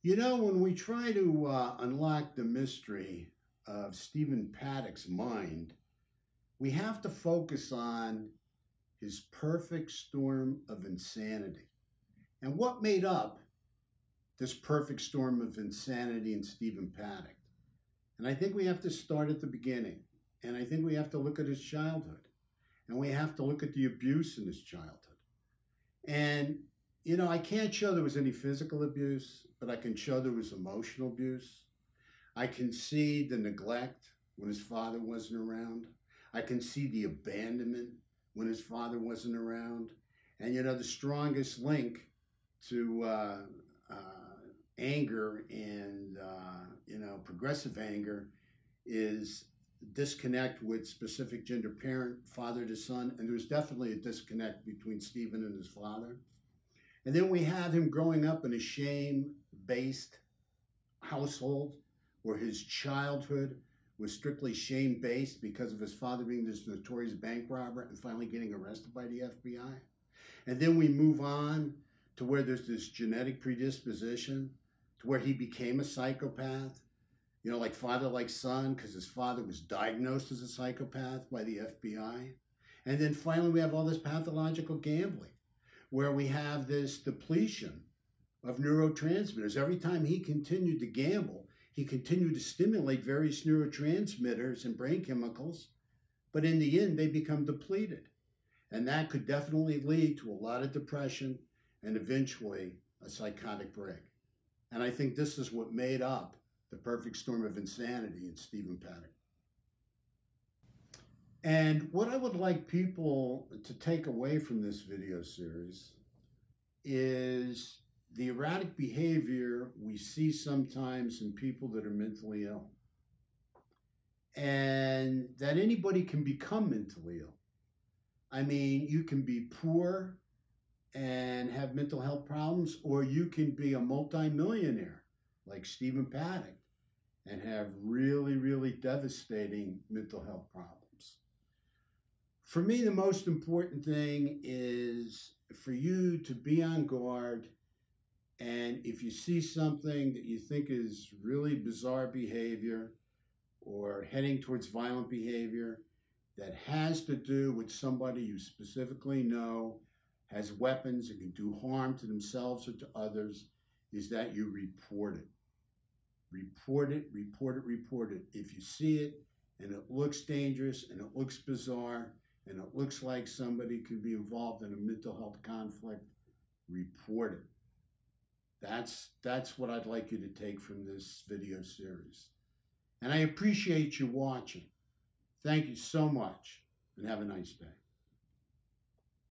You know, when we try to unlock the mystery of Stephen Paddock's mind, we have to focus on his perfect storm of insanity. And what made up this perfect storm of insanity in Stephen Paddock? And I think we have to start at the beginning. And I think we have to look at his childhood. And we have to look at the abuse in his childhood. And, I can't show there was any physical abuse, but I can show there was emotional abuse. I can see the neglect when his father wasn't around. I can see the abandonment when his father wasn't around. And, the strongest link to anger and, progressive anger is disconnect with specific gender parent, father to son. And there was definitely a disconnect between Stephen and his father. And then we have him growing up in a shame-based household where his childhood was strictly shame-based because of his father being this notorious bank robber and finally getting arrested by the FBI. And then we move on to where there's this genetic predisposition to where he became a psychopath, like father, like son, because his father was diagnosed as a psychopath by the FBI. And then finally we have all this pathological gambling where we have this depletion of neurotransmitters. Every time he continued to gamble, he continued to stimulate various neurotransmitters and brain chemicals, but in the end, they become depleted. And that could definitely lead to a lot of depression and eventually a psychotic break. And I think this is what made up the perfect storm of insanity in Stephen Paddock. And what I would like people to take away from this video series is the erratic behavior we see sometimes in people that are mentally ill. And that anybody can become mentally ill. I mean, you can be poor and have mental health problems, or you can be a multimillionaire like Stephen Paddock and have really, really devastating mental health problems. For me, the most important thing is for you to be on guard, and if you see something that you think is really bizarre behavior or heading towards violent behavior that has to do with somebody you specifically know has weapons and can do harm to themselves or to others, is that you report it. Report it, report it, report it. If you see it and it looks dangerous and it looks bizarre and it looks like somebody could be involved in a mental health conflict, report it. That's what I'd like you to take from this video series. And I appreciate you watching. Thank you so much, and have a nice day.